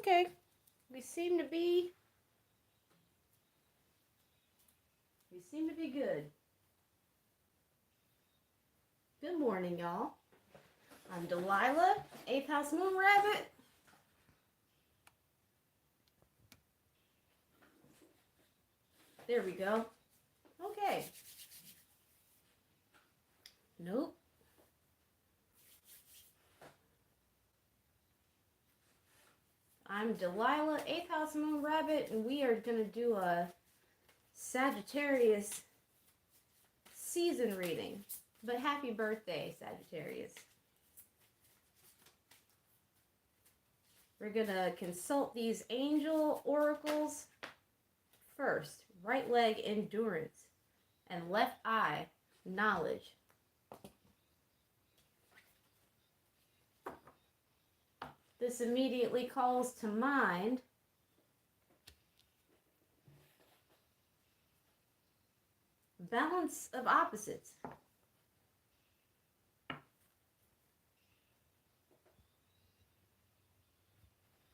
Okay. We seem to be good. Good morning, y'all. I'm Delilah, 8th House Moon Rabbit. There we go. Okay. Nope. I'm Delilah, 8th House Moon Rabbit, and we are going to do a Sagittarius season reading. But happy birthday, Sagittarius. We're going to consult these angel oracles first. Right leg, endurance, and left eye, knowledge. This immediately calls to mind balance of opposites.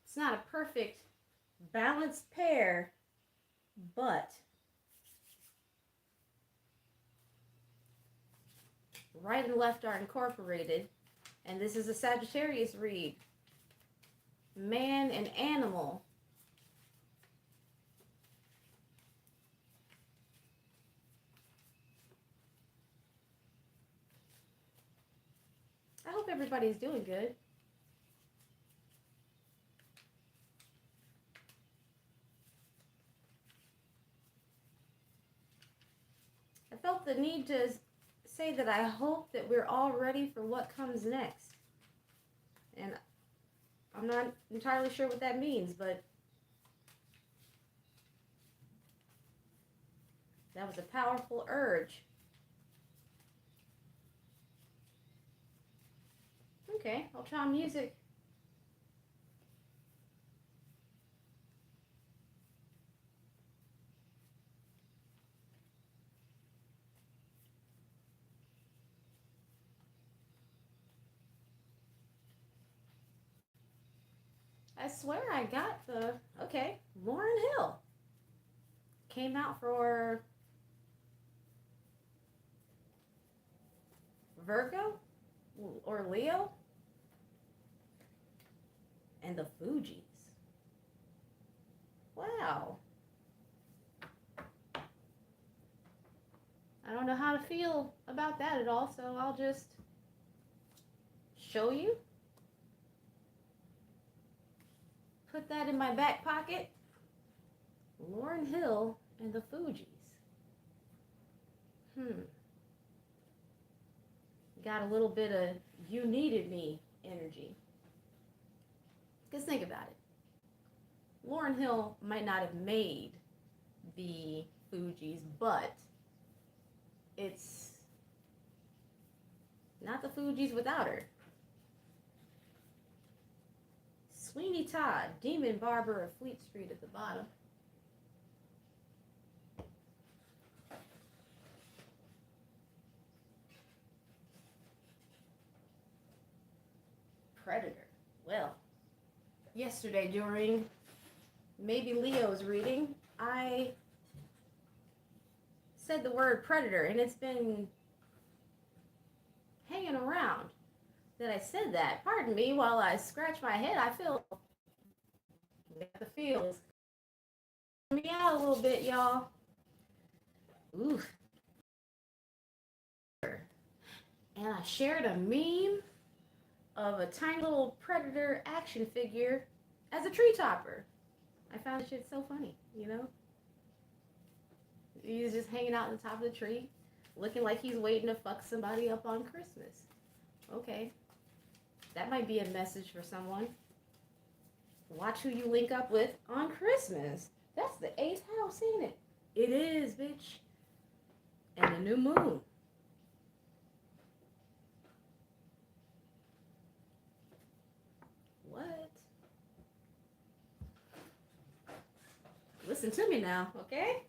It's not a perfect balanced pair, but right and left are incorporated, and this is a Sagittarius read. Man and animal. I hope everybody's doing good. I felt the need to say that I hope that we're all ready for what comes next. And I'm not entirely sure what that means, but that was a powerful urge. Okay, I'll try music. I swear I got the, okay, Lauryn Hill. Came out for Virgo or Leo. And the Fugees. Wow. I don't know how to feel about that at all, so I'll just show you. Put that in my back pocket. Lauryn Hill and the Fugees. Got a little bit of You Needed Me energy. Because think about it. Lauryn Hill might not have made the Fugees, but it's not the Fugees without her. Sweeney Todd, Demon Barber of Fleet Street at the bottom. Predator. Well, yesterday during maybe Leo's reading, I said the word predator, and it's been hanging around that I said that. Pardon me while I scratch my head. I feel the feels. Me out a little bit, y'all. Ooh. And I shared a meme of a tiny little predator action figure as a tree topper. I found the shit so funny, you know? He's just hanging out on the top of the tree, looking like he's waiting to fuck somebody up on Christmas. Okay. That might be a message for someone. Watch who you link up with on Christmas. That's the 8th house, ain't it? It is, bitch. And the new moon. What? Listen to me now, okay?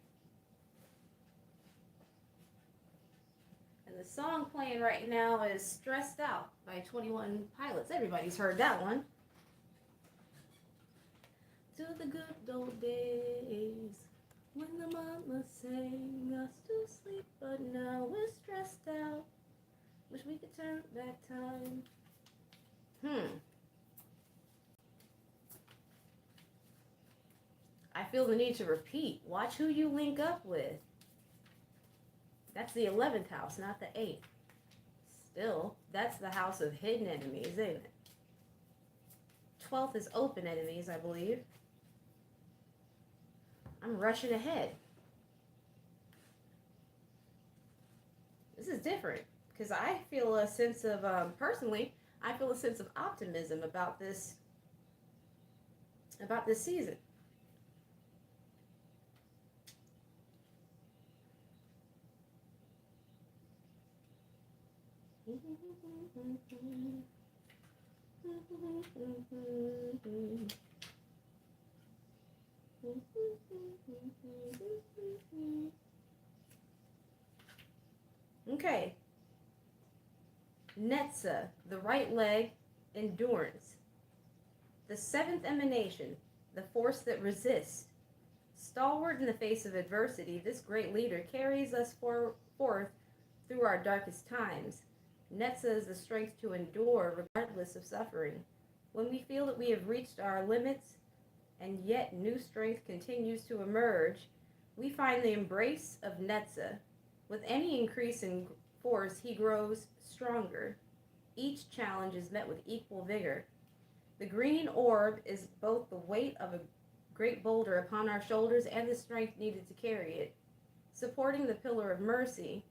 And the song playing right now is Stressed Out by 21 Pilots. Everybody's heard that one. to the good old days when the mama sang us to sleep, but now we're stressed out. Wish we could turn back time. I feel the need to repeat. Watch who you link up with. That's the 11th house, not the 8th. Still, that's the house of hidden enemies, isn't it? 12th is open enemies, I believe. I'm rushing ahead. This is different because I feel a sense of, personally, I feel a sense of optimism about this season. Okay. Netza, the right leg, endurance. The 7th emanation, the force that resists. Stalwart in the face of adversity, this great leader carries us forth through our darkest times. Netza is the strength to endure regardless of suffering. When we feel that we have reached our limits and yet new strength continues to emerge, we find the embrace of Netza. With any increase in force, he grows stronger. Each challenge is met with equal vigor. The green orb is both the weight of a great boulder upon our shoulders and the strength needed to carry it. Supporting the pillar of mercy,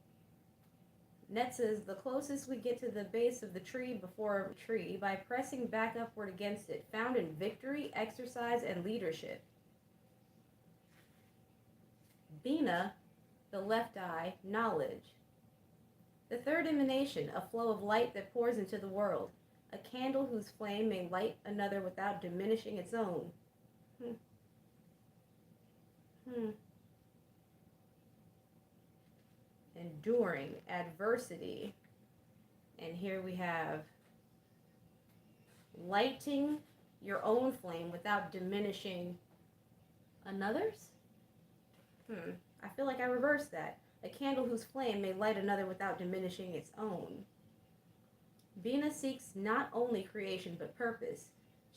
Netza is the closest we get to the base of the tree before a tree by pressing back upward against it, found in victory, exercise, and leadership. Bina, the left eye, knowledge. The 3rd emanation, a flow of light that pours into the world. A candle whose flame may light another without diminishing its own. Enduring adversity. And here we have lighting your own flame without diminishing another's. I feel like I reversed that. A candle whose flame may light another without diminishing its own. Bina seeks not only creation but purpose.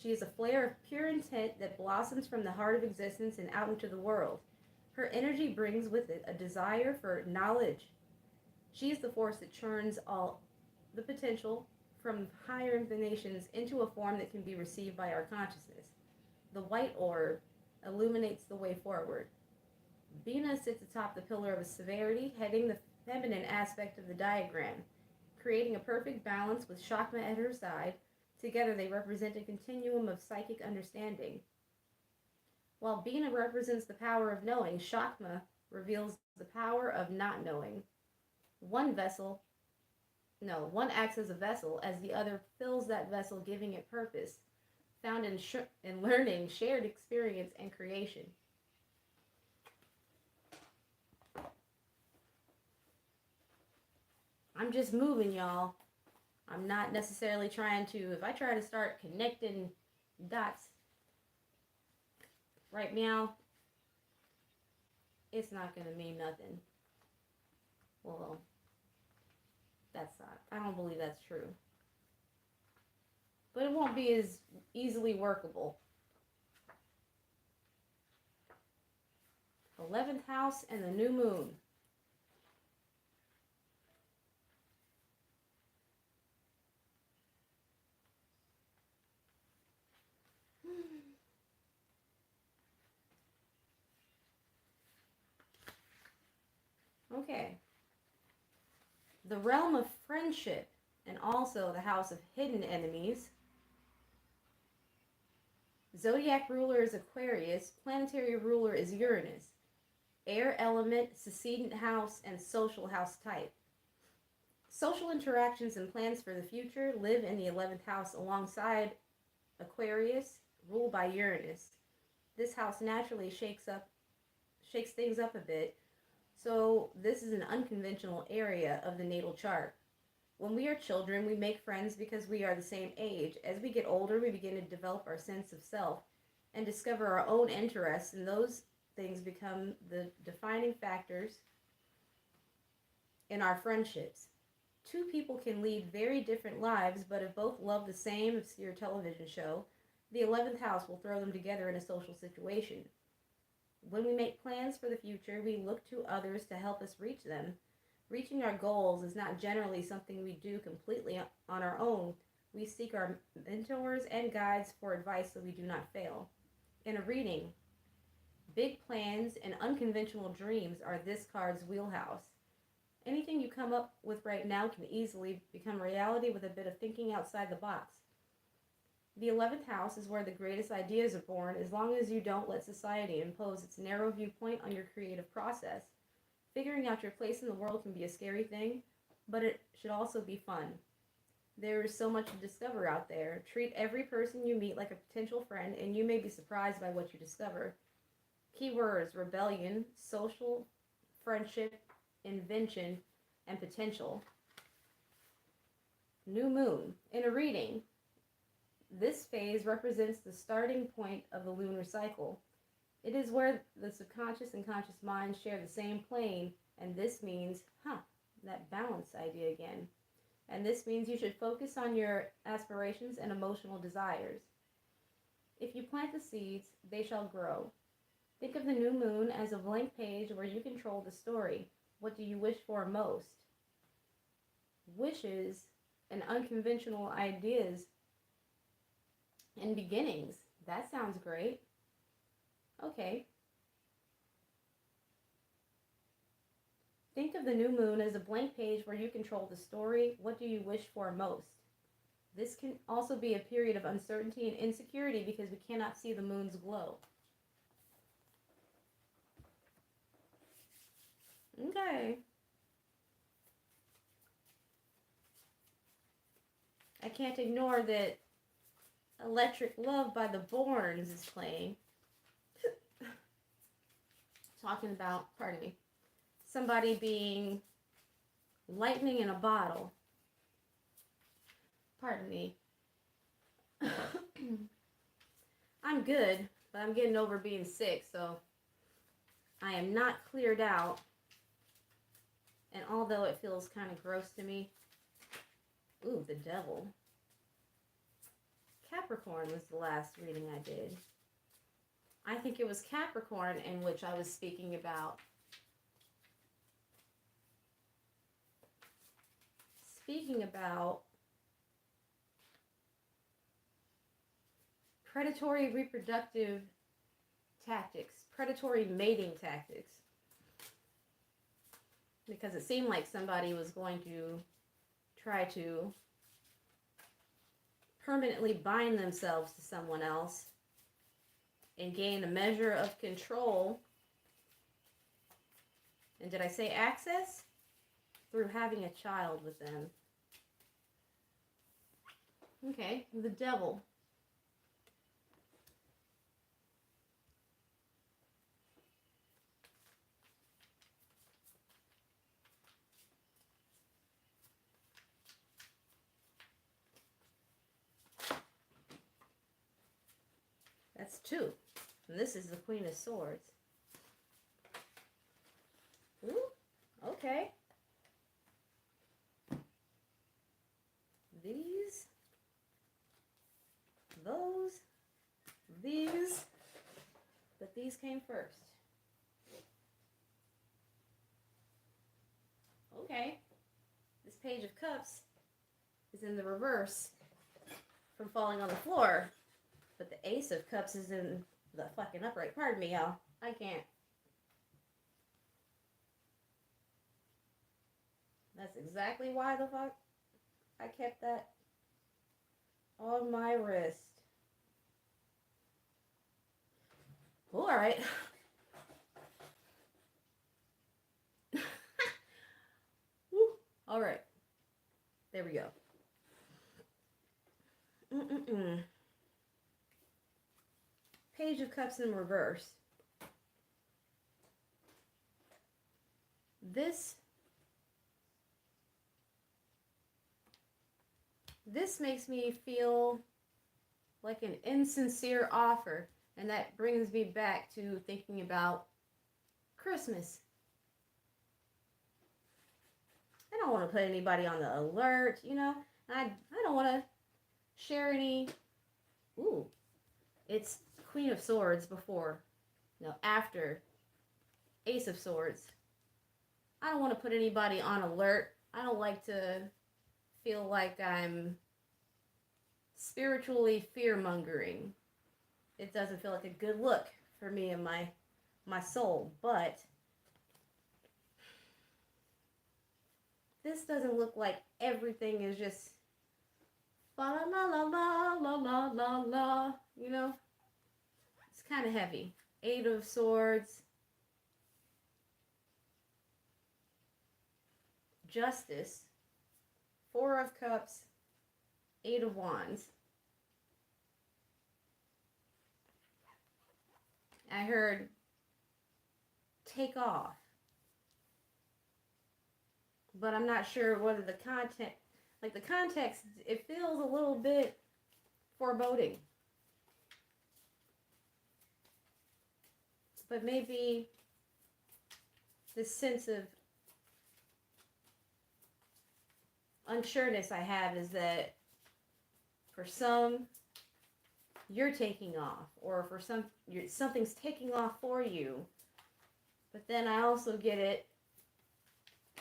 She is a flare of pure intent that blossoms from the heart of existence and out into the world. Her energy brings with it a desire for knowledge. She is the force that churns all the potential from higher emanations into a form that can be received by our consciousness. The white orb illuminates the way forward. Bina sits atop the pillar of severity, heading the feminine aspect of the diagram, creating a perfect balance with Shakma at her side. Together they represent a continuum of psychic understanding. While Bina represents the power of knowing, Shakma reveals the power of not knowing. One acts as a vessel as the other fills that vessel, giving it purpose, found in learning, shared experience, and creation. I'm just moving, y'all. I'm not necessarily trying to, if I try to start connecting dots right now, it's not going to mean nothing. Well, I don't believe that's true. But it won't be as easily workable. 11th house and the new moon. Okay. The realm of friendship and also the house of hidden enemies. Zodiac ruler is Aquarius. Planetary ruler is Uranus. Air element, succedent house, and social house type. Social interactions and plans for the future live in the 11th house alongside Aquarius, ruled by Uranus. This house naturally shakes things up a bit, so this is an unconventional area of the natal chart. When we are children, we make friends because we are the same age. As we get older, we begin to develop our sense of self. and discover our own interests, and those things become the defining factors in our friendships. Two people can lead very different lives, but if both love the same obscure television show, the 11th house will throw them together in a social situation. When we make plans for the future, we look to others to help us reach them. Reaching our goals is not generally something we do completely on our own. We seek our mentors and guides for advice so we do not fail. In a reading, big plans and unconventional dreams are this card's wheelhouse. Anything you come up with right now can easily become reality with a bit of thinking outside the box. The 11th house is where the greatest ideas are born, as long as you don't let society impose its narrow viewpoint on your creative process. Figuring out your place in the world can be a scary thing, but it should also be fun. There is so much to discover out there. Treat every person you meet like a potential friend, and you may be surprised by what you discover. Keywords: rebellion, social, friendship, invention, and potential. New moon. In a reading, this phase represents the starting point of the lunar cycle. It is where the subconscious and conscious minds share the same plane, and this means, that balance idea again. And this means you should focus on your aspirations and emotional desires. If you plant the seeds, they shall grow. Think of the new moon as a blank page where you control the story. What do you wish for most? Wishes and unconventional ideas and beginnings. That sounds great. Okay. Think of the new moon as a blank page where you control the story. What do you wish for most? This can also be a period of uncertainty and insecurity because we cannot see the moon's glow. Okay. I can't ignore that Electric Love by the Bournes is playing. Talking about, pardon me, somebody being lightning in a bottle. Pardon me. I'm good, but I'm getting over being sick, so I am not cleared out. And although it feels kind of gross to me, ooh, the devil. Capricorn was the last reading I did. I think it was Capricorn in which I was speaking about predatory reproductive tactics, predatory mating tactics. Because it seemed like somebody was going to try to permanently bind themselves to someone else and gain a measure of control. And did I say access? Through having a child with them. Okay, the devil. That's two. And this is the Queen of Swords. Ooh, okay. These, those, these, but these came first. Okay. This Page of Cups is in the reverse from falling on the floor. But the Ace of Cups is in the fucking upright. Pardon me, y'all. I can't. That's exactly why the fuck I kept that on my wrist. Well, alright. Alright. There we go. Page of Cups in reverse. This makes me feel like an insincere offer. And that brings me back to thinking about Christmas. I don't want to put anybody on the alert, you know. I don't want to share any. Ooh, it's Queen of Swords before. No, after Ace of Swords. I don't want to put anybody on alert. I don't like to feel like I'm spiritually fear-mongering. It doesn't feel like a good look for me and my soul, but this doesn't look like everything is just la la la la la la la la, you know? It's kind of heavy. Eight of Swords, Justice, Four of Cups, Eight of Wands. I heard take off, but I'm not sure whether the content, like the context, it feels a little bit foreboding. But maybe this sense of unsureness I have is that for some, you're taking off, or for some, something's taking off for you. But then I also get it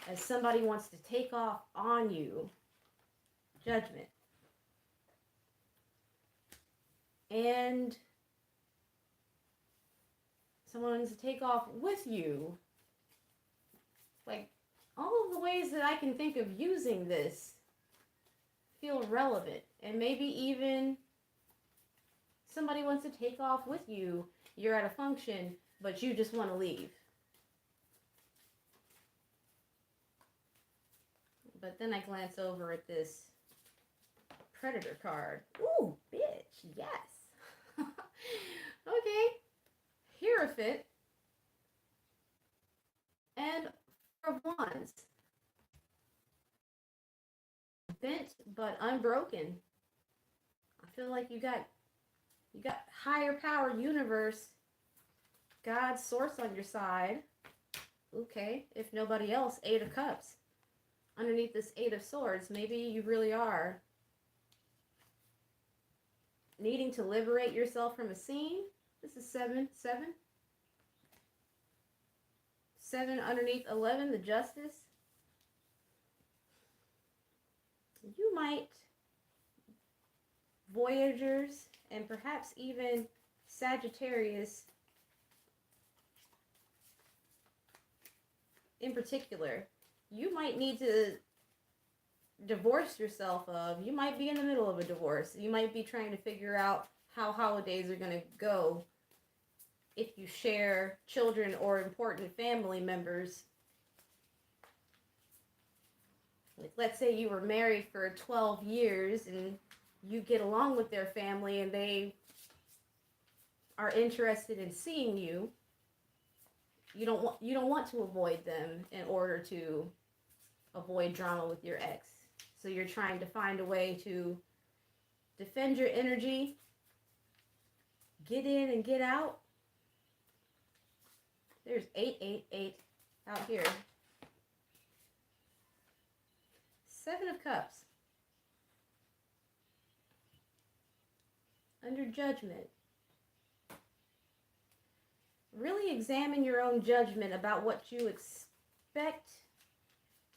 as somebody wants to take off on you. Judgment. And someone wants to take off with you. Like, all of the ways that I can think of using this feel relevant. And maybe even somebody wants to take off with you. You're at a function, but you just want to leave. But then I glance over at this Predator card. Ooh, bitch, yes. Okay. Hierophant. And Four of Wands. Bent but unbroken. I feel like you got higher power, universe, God's source on your side. Okay, if nobody else, Eight of Cups. Underneath this Eight of Swords, maybe you really are needing to liberate yourself from a scene. This is 7. 7 underneath 11, the Justice. You might, Voyagers, and perhaps even Sagittarius in particular, you might need to divorce yourself of. You might be in the middle of a divorce. You might be trying to figure out how holidays are going to go if you share children or important family members. Like, let's say you were married for 12 years and you get along with their family and they are interested in seeing you. You don't want to avoid them in order to avoid drama with your ex. So you're trying to find a way to defend your energy, get in and get out. There's 8 out here. 7 of Cups. Under Judgment. Really examine your own judgment about what you expect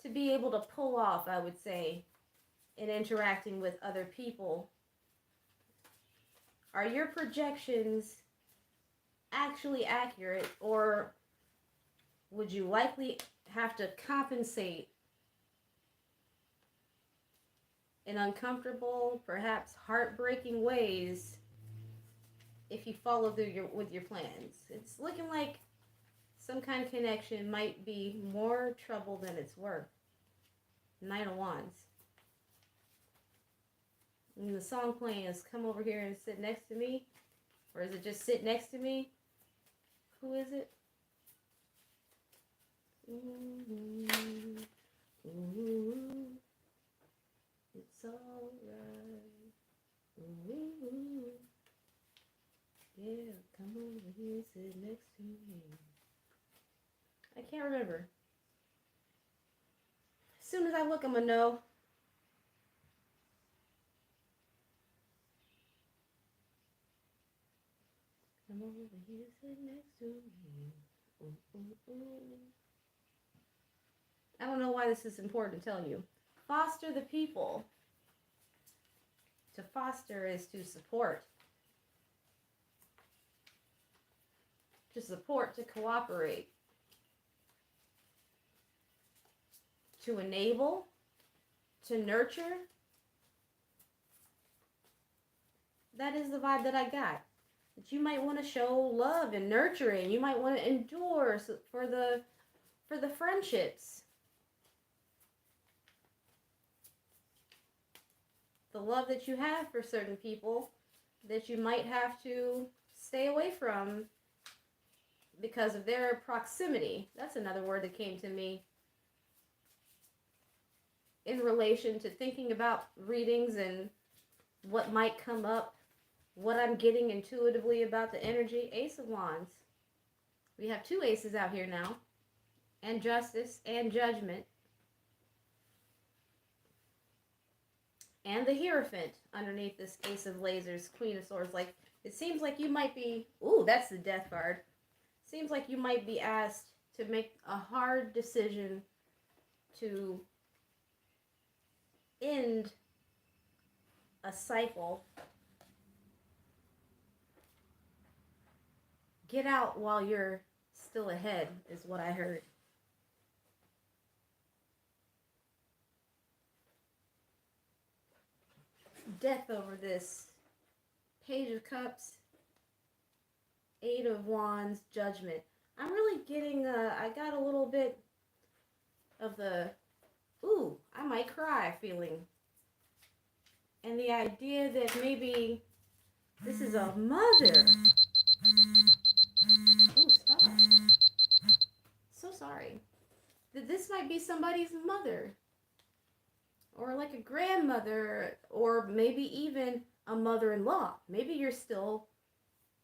to be able to pull off, I would say, in interacting with other people. Are your projections actually accurate, or would you likely have to compensate in uncomfortable, perhaps heartbreaking ways if you follow through with your plans? It's looking like some kind of connection might be more trouble than it's worth. Knight of Wands. And the song playing is Come Over Here and Sit Next to Me. Or is it just Sit Next to Me? Who is it? Ooh, ooh, it's alright. Ooh. Yeah, come over here, sit next to me. I can't remember. As soon as I look, I'm gonna know. Come over here, sit next to me. Ooh, ooh, ooh. I don't know why this is important to tell you. Foster the people. To foster is to support. To support, to cooperate. To enable, to nurture. That is the vibe that I got. That you might want to show love and nurturing. You might want to endure for the friendships. The love that you have for certain people that you might have to stay away from because of their proximity. That's another word that came to me in relation to thinking about readings and what might come up, what I'm getting intuitively about the energy. Ace of Wands. We have two aces out here now, and Justice and Judgment, and the Hierophant underneath this Ace of Lasers, Queen of Swords. Like, it seems like you might be, ooh, that's the Death card. Seems like you might be asked to make a hard decision to end a cycle. Get out while you're still ahead is what I heard. Death over this. Page of Cups, Eight of Wands, Judgment. I'm really getting, I got a little bit of the, ooh, I might cry feeling. And the idea that maybe this is a mother. Oh, stop. So sorry. That this might be somebody's mother. Or like a grandmother. Or maybe even a mother-in-law. Maybe you're still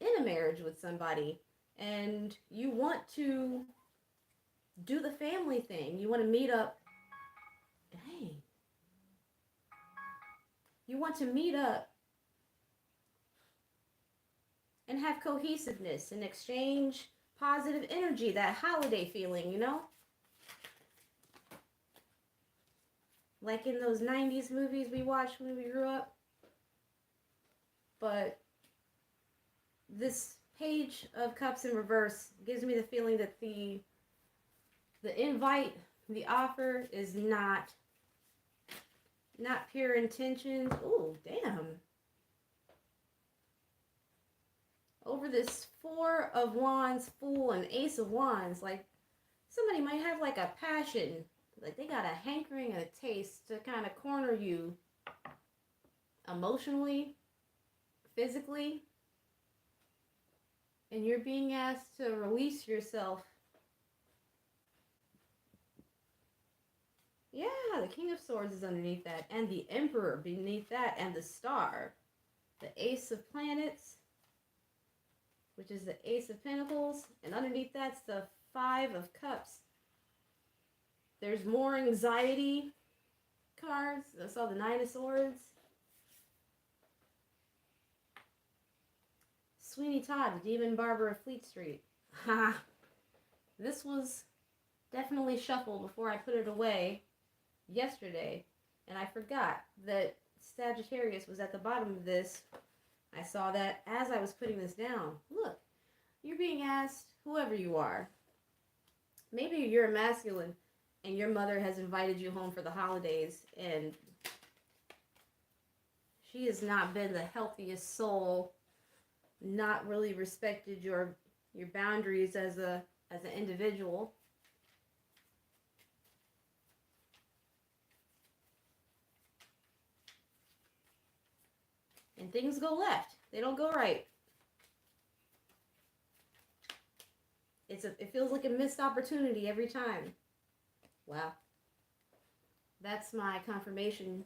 in a marriage with somebody. And you want to do the family thing. You want to meet up. Dang. You want to meet up and have cohesiveness and exchange positive energy, that holiday feeling, you know? Like in those 90s movies we watched when we grew up. But this Page of Cups in reverse gives me the feeling that the invite, the offer is not pure intentions. Ooh, damn. Over this Four of Wands, Fool, and Ace of Wands, like somebody might have like a passion, like they got a hankering and a taste to kind of corner you emotionally, physically, and you're being asked to release yourself. Yeah, the King of Swords is underneath that, and the Emperor beneath that, and the Star. The Ace of Planets, which is the Ace of Pentacles, and underneath that's the Five of Cups. There's more anxiety cards. I saw the Nine of Swords. Sweeney Todd, the Demon Barber of Fleet Street. Ha! This was definitely shuffled before I put it away yesterday, and I forgot that Sagittarius was at the bottom of this. I saw that as I was putting this down. Look, you're being asked, whoever you are, maybe you're a masculine and your mother has invited you home for the holidays and she has not been the healthiest soul, not really respected your boundaries as an individual. And things go left. They don't go right. It feels like a missed opportunity every time. Wow. That's my confirmation.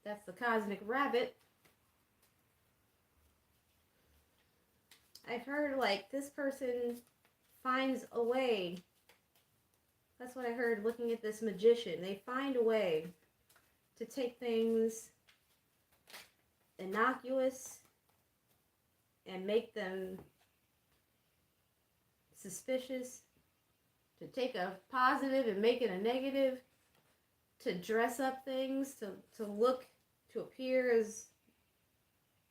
That's the cosmic rabbit. I've heard like this person finds a way. That's what I heard looking at this magician. They find a way to take things innocuous and make them suspicious, to take a positive and make it a negative, to dress up things, to look, to appear as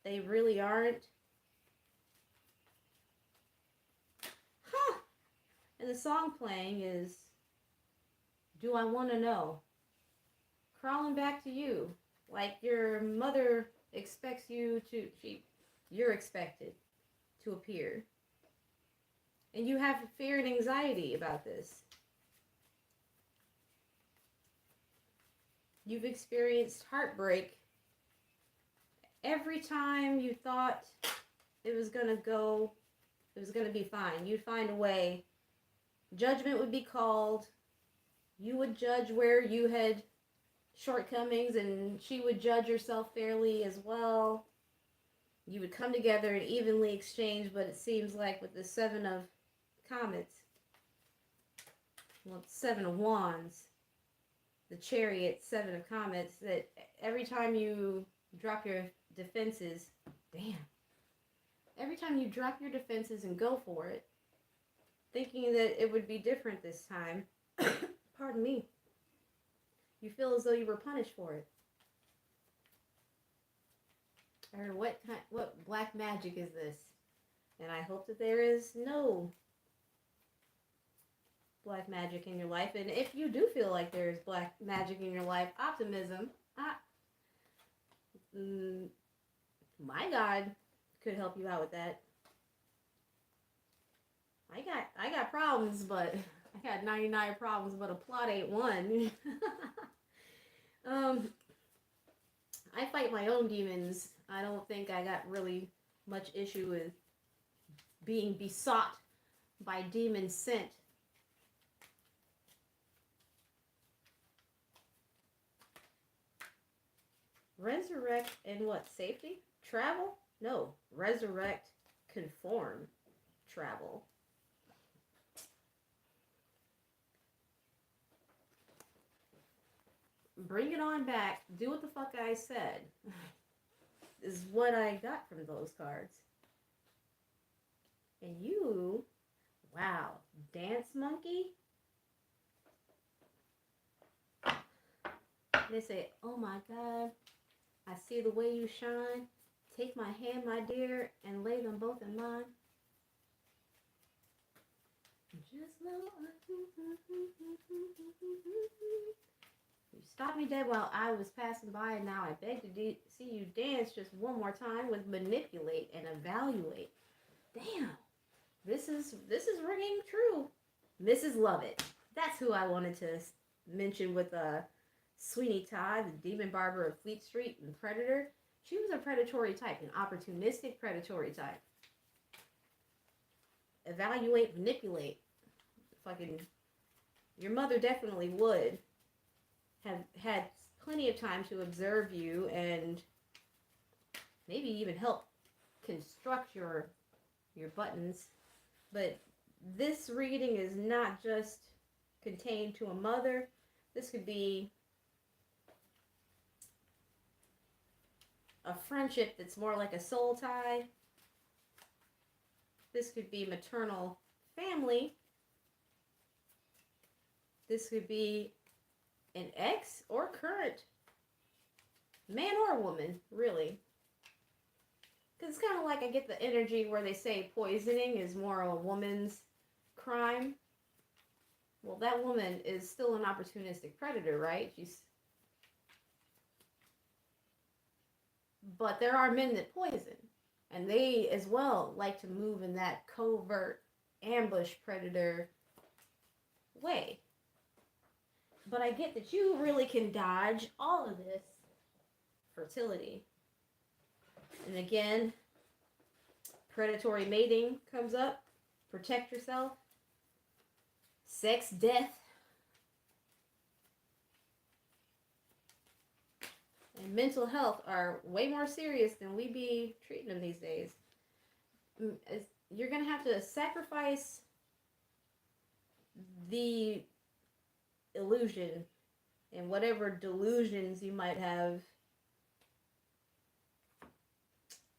they really aren't. Huh. And the song playing is Do I Want to Know? Crawling back to you. Like your mother expects you to, you're expected to appear. And you have fear and anxiety about this. You've experienced heartbreak every time you thought it was going to go, it was going to be fine. You'd find a way. Judgment would be called. You would judge where you had shortcomings, and she would judge herself fairly as well. You would come together and evenly exchange, but it seems like with the Seven of Comets, well, Seven of Wands, the Chariot, Seven of Comets, that every time you drop your defenses, every time you drop your defenses and go for it, thinking that it would be different this time, pardon me, you feel as though you were punished for it. Or what black magic is this? And I hope that there is no black magic in your life. And if you do feel like there's black magic in your life, optimism, my God could help you out with that. I got problems, but I got 99 problems, but a plot ain't one. I fight my own demons. I don't think I got really much issue with being besought by demons sent. Resurrect and what? Safety? Travel? No. Resurrect, conform, travel. Bring it on back. Do what the fuck I said. Is what I got from those cards. And you, wow, dance monkey? They say, oh my God, I see the way you shine. Take my hand, my dear, and lay them both in mine. Just know you stopped me dead while I was passing by, and now I beg to see you dance just one more time with manipulate and evaluate. Damn, this is ringing true. Mrs. Lovett, that's who I wanted to mention with Sweeney Todd, the demon barber of Fleet Street and Predator. She was a predatory type, an opportunistic predatory type. Evaluate, manipulate. Fucking, your mother definitely would have had plenty of time to observe you and maybe even help construct your buttons. But this reading is not just contained to a mother. This could be a friendship that's more like a soul tie. This could be maternal family. This could be an ex or current man or woman, really. Because it's kind of like I get the energy where they say poisoning is more of a woman's crime. Well, that woman is still an opportunistic predator, right? But there are men that poison. And they, as well, like to move in that covert ambush predator way. But I get that you really can dodge all of this. Fertility. And again, predatory mating comes up. Protect yourself. Sex, death. And mental health are way more serious than we be treating them these days. you're going to have to sacrifice the illusion and whatever delusions you might have.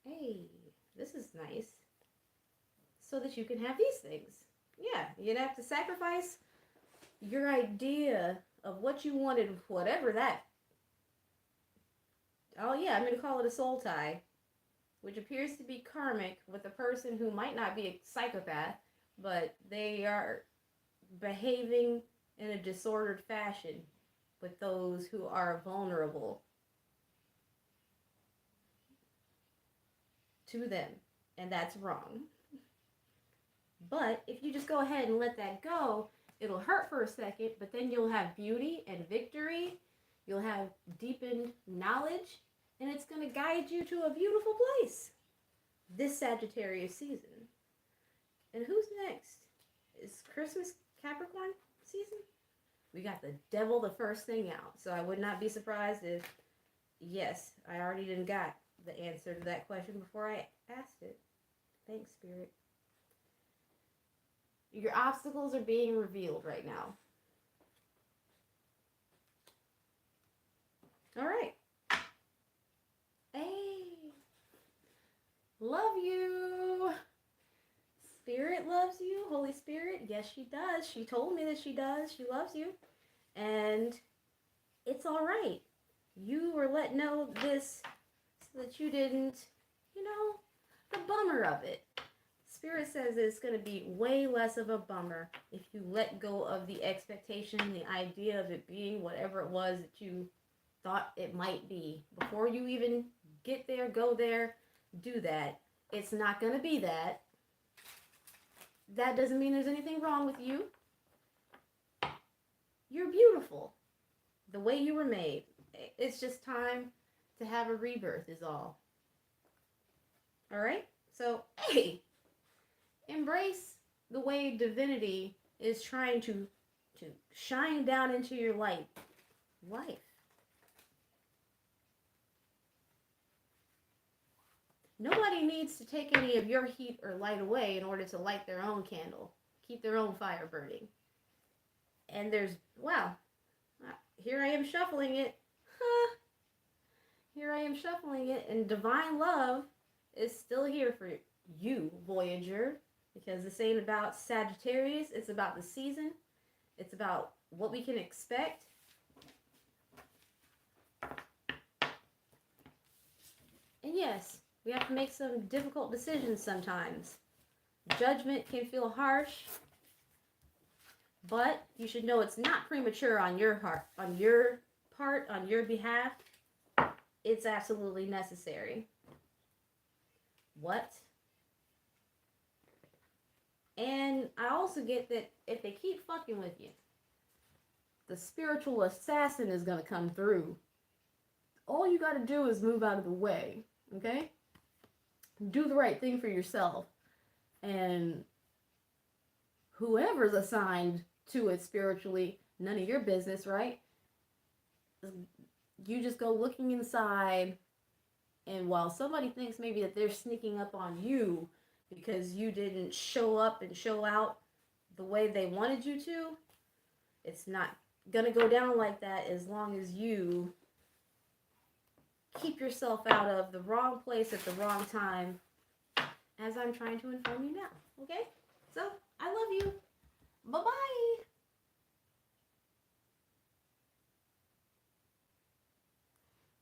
Hey, this is nice. So that you can have these things. Yeah, you'd have to sacrifice your idea of what you wanted, whatever that. Oh yeah, I'm going to call it a soul tie, which appears to be karmic with a person who might not be a psychopath, but they are behaving in a disordered fashion with those who are vulnerable to them, and that's wrong. But if you just go ahead and let that go, it'll hurt for a second, but then you'll have beauty and victory. You'll have deepened knowledge, and it's going to guide you to a beautiful place this Sagittarius season. And who's next? Is Christmas Capricorn season? We got the devil the first thing out. So I would not be surprised if, yes, I already didn't got the answer to that question before I asked it. Thanks, Spirit. Your obstacles are being revealed right now. All right. Hey. Love you. Spirit loves you. Holy Spirit. Yes, she does. She told me that she does. She loves you. And it's all right. You were let know this so that you didn't, the bummer of it. Spirit says it's going to be way less of a bummer if you let go of the expectation, the idea of it being whatever it was that you thought it might be. Before you even get there, go there, do that. It's not going to be that. That doesn't mean there's anything wrong with you. You're beautiful. The way you were made. It's just time to have a rebirth is all. All right? So, hey, embrace the way divinity is trying to shine down into your life. Nobody needs to take any of your heat or light away in order to light their own candle. Keep their own fire burning. And here I am shuffling it. Here I am shuffling it, and divine love is still here for you, Voyager, because this ain't about Sagittarius. It's about the season. It's about what we can expect. And yes, we have to make some difficult decisions sometimes. Judgment can feel harsh, but you should know it's not premature on your part, on your behalf. It's absolutely necessary. What? And I also get that if they keep fucking with you, the spiritual assassin is going to come through. All you got to do is move out of the way, okay? Do the right thing for yourself. And whoever's assigned to it spiritually, none of your business, right? You just go looking inside, and while somebody thinks maybe that they're sneaking up on you because you didn't show up and show out the way they wanted you to, it's not gonna go down like that as long as you keep yourself out of the wrong place at the wrong time, as I'm trying to inform you now, okay?